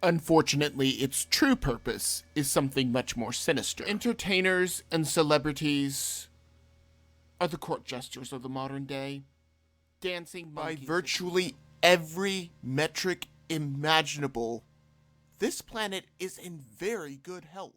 Unfortunately, its true purpose is something much more sinister. Entertainers and celebrities are the court jesters of the modern day, dancing by virtually every metric imaginable. This planet is in very good health.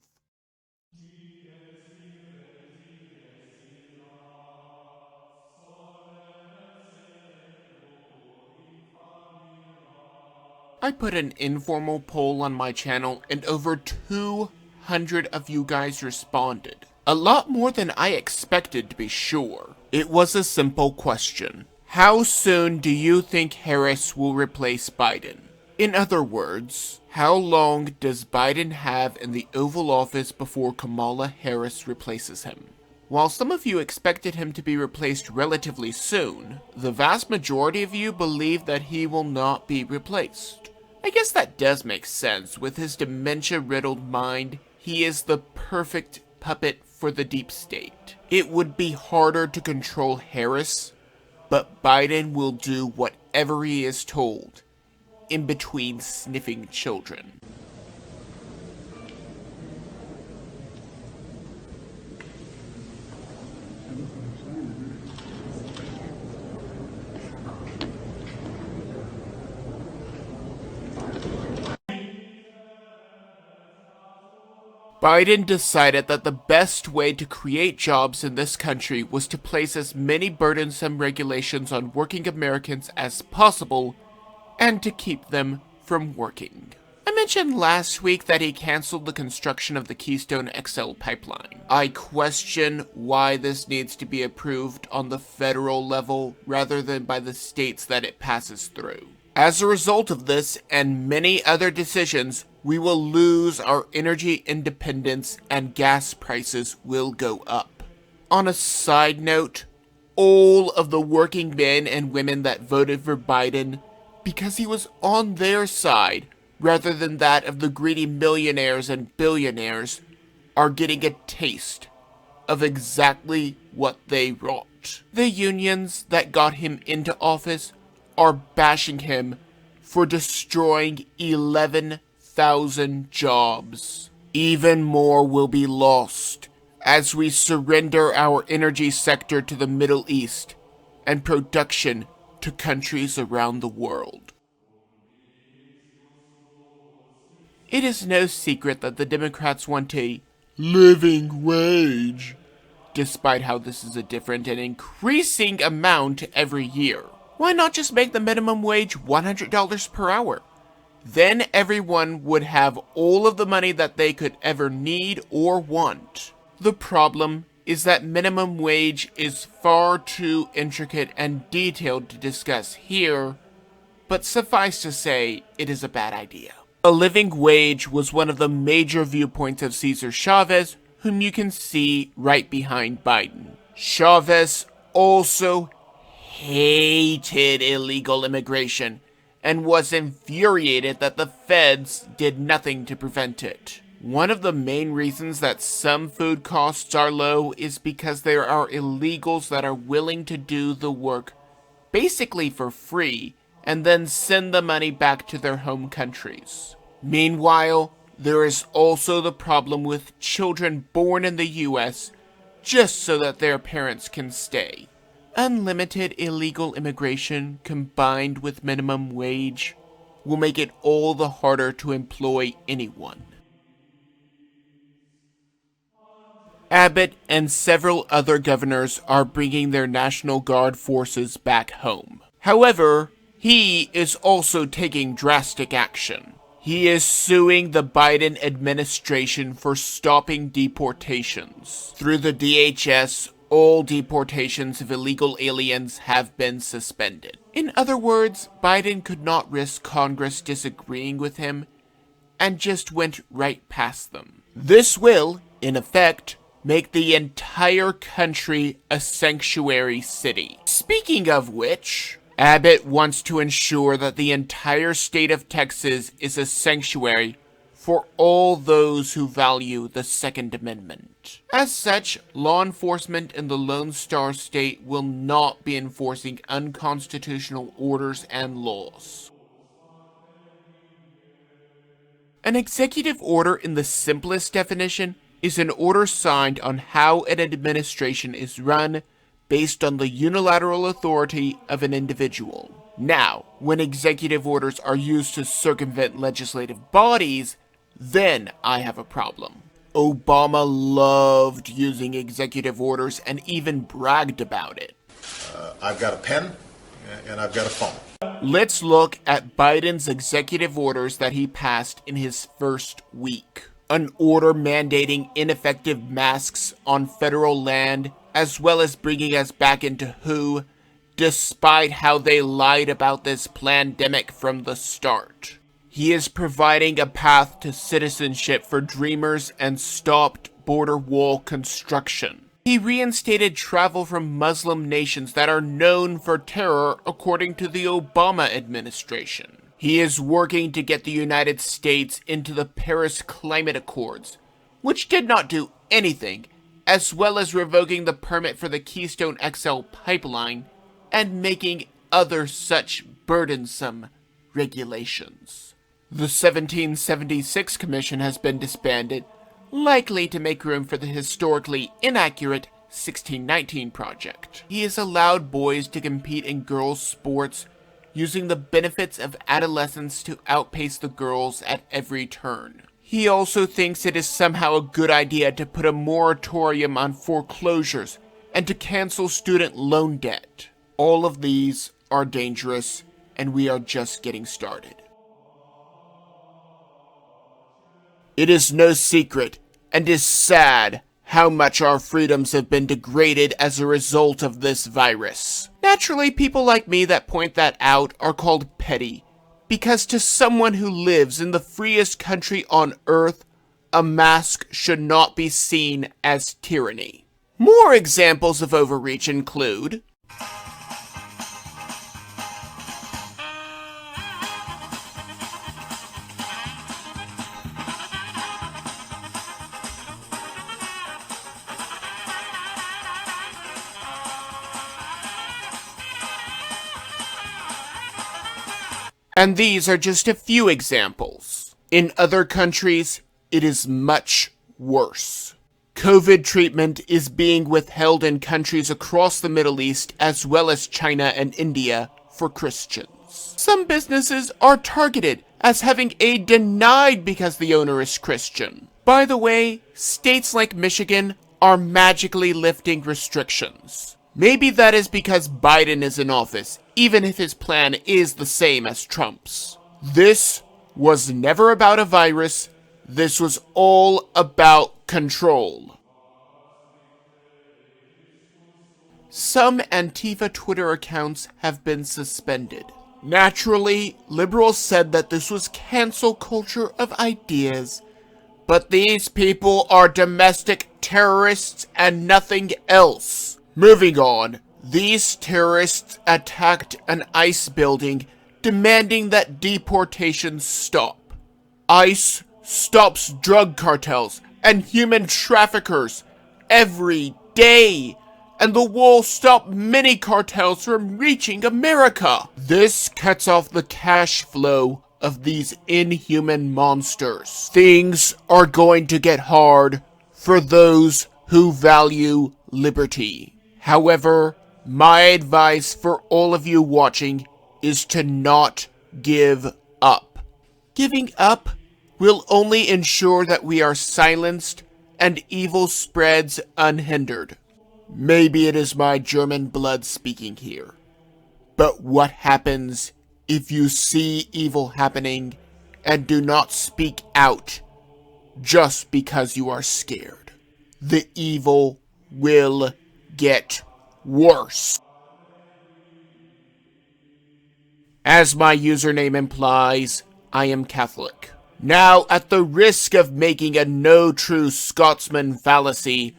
I put an informal poll on my channel and over 200 of you guys responded. A lot more than I expected, to be sure. It was a simple question. How soon do you think Harris will replace Biden? In other words, how long does Biden have in the Oval Office before Kamala Harris replaces him? While some of you expected him to be replaced relatively soon, the vast majority of you believe that he will not be replaced. I guess that does make sense. With his dementia-riddled mind, he is the perfect puppet for the deep state. It would be harder to control Harris, but Biden will do whatever he is told, in between sniffing children. Biden decided that the best way to create jobs in this country was to place as many burdensome regulations on working Americans as possible and to keep them from working. I mentioned last week that he canceled the construction of the Keystone XL pipeline. I question why this needs to be approved on the federal level rather than by the states that it passes through. As a result of this and many other decisions, we will lose our energy independence and gas prices will go up. On a side note, all of the working men and women that voted for Biden because he was on their side rather than that of the greedy millionaires and billionaires are getting a taste of exactly what they wrought. The unions that got him into office are bashing him for destroying 11,000 jobs. Even more will be lost as we surrender our energy sector to the Middle East and production to countries around the world. It is no secret that the Democrats want a living wage, despite how this is a different and increasing amount every year. Why not just make the minimum wage $100 per hour? Then everyone would have all of the money that they could ever need or want. The problem is that minimum wage is far too intricate and detailed to discuss here, but suffice to say, it is a bad idea. A living wage was one of the major viewpoints of Cesar Chavez, whom you can see right behind Biden. Chavez also hated illegal immigration and was infuriated that the feds did nothing to prevent it. One of the main reasons that some food costs are low is because there are illegals that are willing to do the work basically for free and then send the money back to their home countries. Meanwhile, there is also the problem with children born in the US just so that their parents can stay. Unlimited illegal immigration combined with minimum wage will make it all the harder to employ anyone. Abbott and several other governors are bringing their National Guard forces back home. However, he is also taking drastic action. He is suing the Biden administration for stopping deportations. Through the DHS, all deportations of illegal aliens have been suspended. In other words, Biden could not risk Congress disagreeing with him and just went right past them. This will, in effect, make the entire country a sanctuary city. Speaking of which, Abbott wants to ensure that the entire state of Texas is a sanctuary for all those who value the Second Amendment. As such, law enforcement in the Lone Star State will not be enforcing unconstitutional orders and laws. An executive order in the simplest definition is an order signed on how an administration is run based on the unilateral authority of an individual. Now, when executive orders are used to circumvent legislative bodies, then I have a problem. Obama loved using executive orders and even bragged about it. I've got a pen and I've got a phone. Let's look at Biden's executive orders that he passed in his first week. An order mandating ineffective masks on federal land, as well as bringing us back into WHO, despite how they lied about this pandemic from the start. He is providing a path to citizenship for dreamers and stopped border wall construction. He reinstated travel from Muslim nations that are known for terror according to the Obama administration. He is working to get the United States into the Paris Climate Accords, which did not do anything, as well as revoking the permit for the Keystone XL pipeline and making other such burdensome regulations. The 1776 Commission has been disbanded, likely to make room for the historically inaccurate 1619 project. He has allowed boys to compete in girls' sports, using the benefits of adolescence to outpace the girls at every turn. He also thinks it is somehow a good idea to put a moratorium on foreclosures and to cancel student loan debt. All of these are dangerous, and we are just getting started. It is no secret, and is sad, how much our freedoms have been degraded as a result of this virus. Naturally, people like me that point that out are called petty, because to someone who lives in the freest country on earth, a mask should not be seen as tyranny. More examples of overreach include and these are just a few examples. In other countries, it is much worse. COVID treatment is being withheld in countries across the Middle East as well as China and India for Christians. Some businesses are targeted as having aid denied because the owner is Christian. By the way, states like Michigan are magically lifting restrictions. Maybe that is because Biden is in office, even if his plan is the same as Trump's. This was never about a virus. This was all about control. Some Antifa Twitter accounts have been suspended. Naturally, liberals said that this was cancel culture of ideas, but these people are domestic terrorists and nothing else. Moving on, these terrorists attacked an ICE building, demanding that deportations stop. ICE stops drug cartels and human traffickers every day, and the wall stopped many cartels from reaching America. This cuts off the cash flow of these inhuman monsters. Things are going to get hard for those who value liberty. However, my advice for all of you watching is to not give up. Giving up will only ensure that we are silenced and evil spreads unhindered. Maybe it is my German blood speaking here. But what happens if you see evil happening and do not speak out just because you are scared? The evil will get worse. As my username implies, I am Catholic. Now, at the risk of making a no true Scotsman fallacy,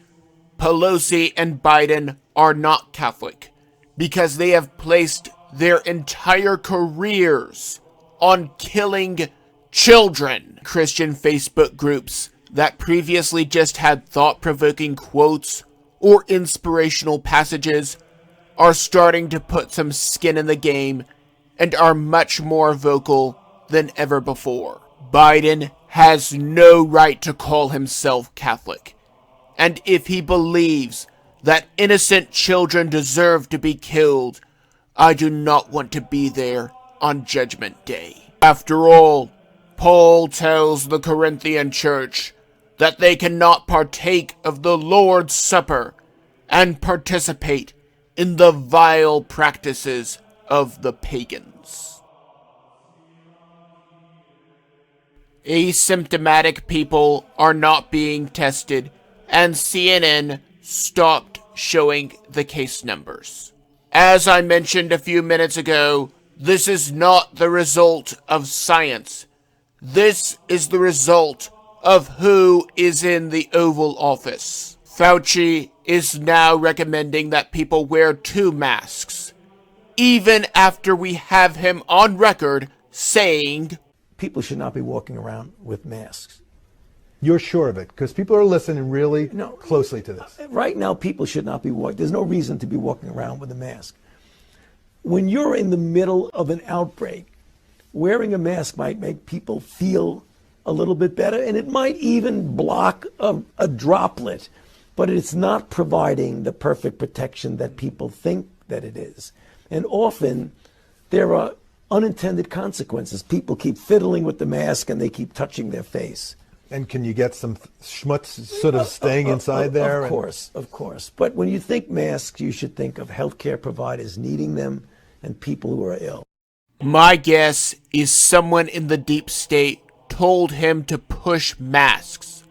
Pelosi and Biden are not Catholic because they have placed their entire careers on killing children. Christian Facebook groups that previously just had thought-provoking quotes or inspirational passages are starting to put some skin in the game and are much more vocal than ever before. Biden has no right to call himself Catholic. And if he believes that innocent children deserve to be killed, I do not want to be there on Judgment Day. After all, Paul tells the Corinthian church that they cannot partake of the Lord's Supper and participate in the vile practices of the pagans. Asymptomatic people are not being tested, and CNN stopped showing the case numbers. As I mentioned a few minutes ago, this is not the result of science. This is the result of who is in the Oval Office. Fauci is now recommending that people wear 2 masks, even after we have him on record saying people should not be walking around with masks. You're sure of it? Because people are listening really closely to this. Right now, people should not be walking. There's no reason to be walking around with a mask. When you're in the middle of an outbreak, wearing a mask might make people feel a little bit better, and it might even block a droplet, but it's not providing the perfect protection that people think that it is. And often, there are unintended consequences. People keep fiddling with the mask and they keep touching their face. And can you get some schmutz sort of staying inside there? Of course. But when you think masks, you should think of healthcare providers needing them and people who are ill. My guess is someone in the deep state told him to push masks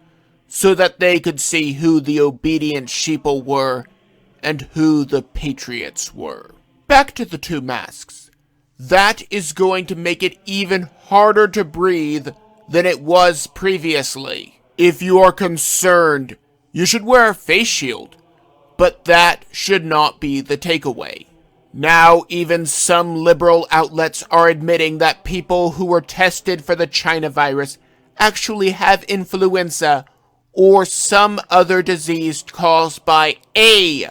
so that they could see who the obedient sheeple were and who the patriots were. Back to the 2 masks. That is going to make it even harder to breathe than it was previously. If you are concerned, you should wear a face shield, but that should not be the takeaway. Now even some liberal outlets are admitting that people who were tested for the China virus actually have influenza or some other disease caused by a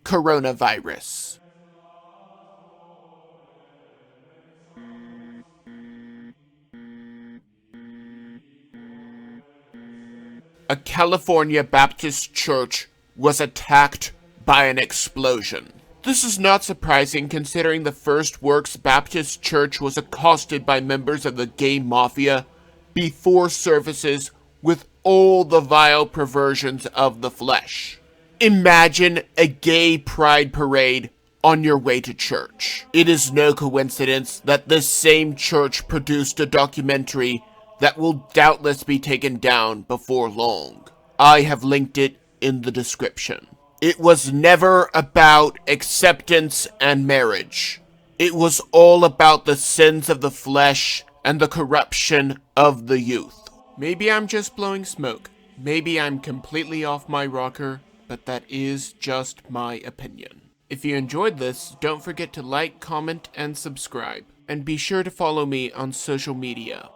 coronavirus. A California Baptist church was attacked by an explosion. This is not surprising considering the First Works Baptist Church was accosted by members of the gay mafia before services with all the vile perversions of the flesh. Imagine a gay pride parade on your way to church. It is no coincidence that this same church produced a documentary that will doubtless be taken down before long. I have linked it in the description. It was never about acceptance and marriage. It was all about the sins of the flesh and the corruption of the youth. Maybe I'm just blowing smoke. Maybe I'm completely off my rocker, but that is just my opinion. If you enjoyed this, don't forget to like, comment, and subscribe. And be sure to follow me on social media.